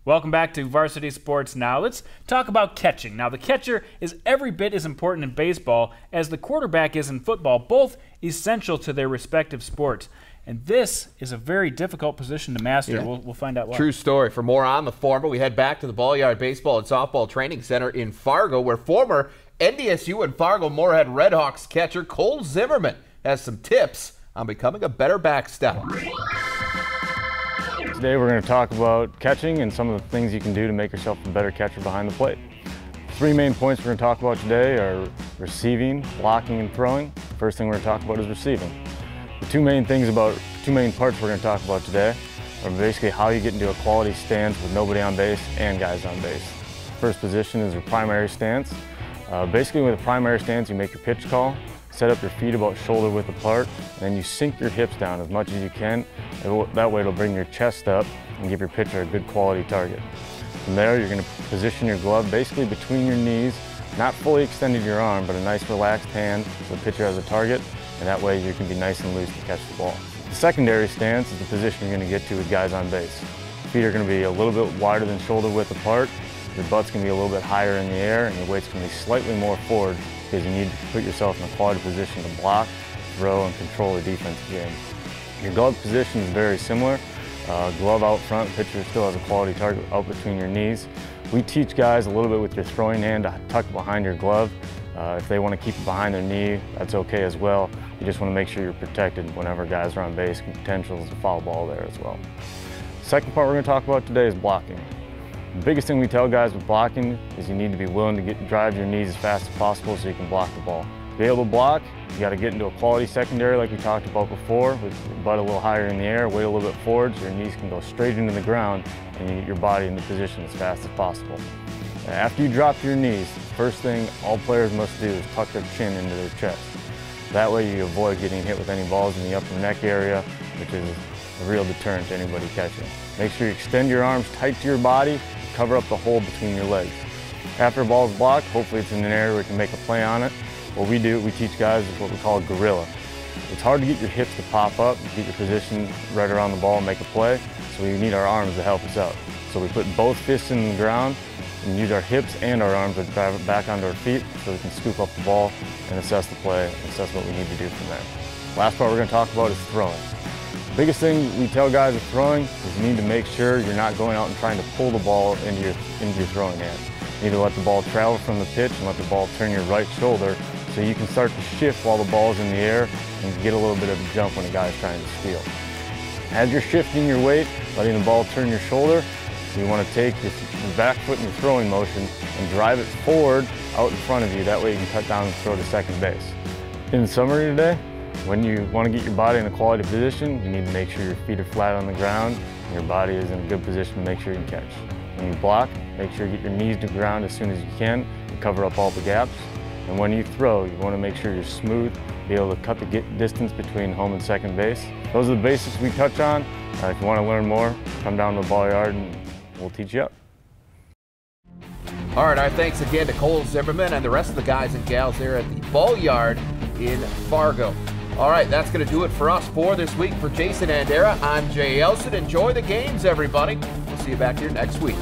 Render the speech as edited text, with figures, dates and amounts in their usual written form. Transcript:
Welcome back to Varsity Sports Now. Let's talk about catching. Now, the catcher is every bit as important in baseball as the quarterback is in football, both essential to their respective sports. And this is a very difficult position to master. Yeah. We'll find out why. True story. For more on the former, we head back to the Ball-Yard Baseball and Softball Training Center in Fargo, where former NDSU and Fargo Moorhead Redhawks catcher Kole Zimmerman has some tips on becoming a better backstop. Today we're going to talk about catching and some of the things you can do to make yourself a better catcher behind the plate. Three main points we're going to talk about today are receiving, blocking, and throwing. First thing we're going to talk about is receiving. The two main parts we're going to talk about today are basically how you get into a quality stance with nobody on base and guys on base. First position is your primary stance. Basically with a primary stance, you make your pitch call, set up your feet about shoulder width apart, and then you sink your hips down as much as you can. That way it'll bring your chest up and give your pitcher a good quality target. From there, you're going to position your glove basically between your knees, not fully extending your arm, but a nice relaxed hand so the pitcher has a target, and that way you can be nice and loose to catch the ball. The secondary stance is the position you're going to get to with guys on base. Feet are going to be a little bit wider than shoulder width apart, your butt's going to be a little bit higher in the air, and your weight's going to be slightly more forward because you need to put yourself in a quality position to block, throw, and control the defensive game. Your glove position is very similar. Glove out front, pitcher still has a quality target out between your knees. We teach guys a little bit with your throwing hand to tuck behind your glove. If they want to keep it behind their knee, that's okay as well. You just want to make sure you're protected whenever guys are on base. Potential is a foul ball there as well. Second part we're going to talk about today is blocking. The biggest thing we tell guys with blocking is you need to be willing to drive your knees as fast as possible so you can block the ball. To be able to block, you got to get into a quality secondary like we talked about before, with your butt a little higher in the air, weight a little bit forward so your knees can go straight into the ground and you get your body into position as fast as possible. And after you drop your knees, the first thing all players must do is tuck their chin into their chest. That way you avoid getting hit with any balls in the upper neck area, which is a real deterrent to anybody catching. Make sure you extend your arms tight to your body, cover up the hole between your legs. After a ball is blocked, hopefully it's in an area where you can make a play on it. What we do, we teach guys is what we call a gorilla. It's hard to get your hips to pop up, get your position right around the ball and make a play, so we need our arms to help us out. So we put both fists in the ground and use our hips and our arms to drive it back onto our feet so we can scoop up the ball and assess the play and assess what we need to do from there. Last part we're going to talk about is throwing. The biggest thing we tell guys with throwing is you need to make sure you're not going out and trying to pull the ball into your throwing hand. You need to let the ball travel from the pitch and let the ball turn your right shoulder so you can start to shift while the ball's in the air and get a little bit of a jump when a guy's trying to steal. As you're shifting your weight, letting the ball turn your shoulder, you want to take your back foot in your throwing motion and drive it forward out in front of you. That way you can cut down and throw to second base. In summary today, when you want to get your body in a quality position, you need to make sure your feet are flat on the ground and your body is in a good position to make sure you can catch. When you block, make sure you get your knees to the ground as soon as you can and cover up all the gaps. And when you throw, you want to make sure you're smooth, be able to cut the distance between home and second base. Those are the basics we touch on. If you want to learn more, come down to the ball yard and we'll teach you up. All right, our thanks again to Kole Zimmerman and the rest of the guys and gals there at the Ball Yard in Fargo. All right, that's going to do it for us for this week. For Jason Andera, I'm Jay Elson. Enjoy the games, everybody. We'll see you back here next week.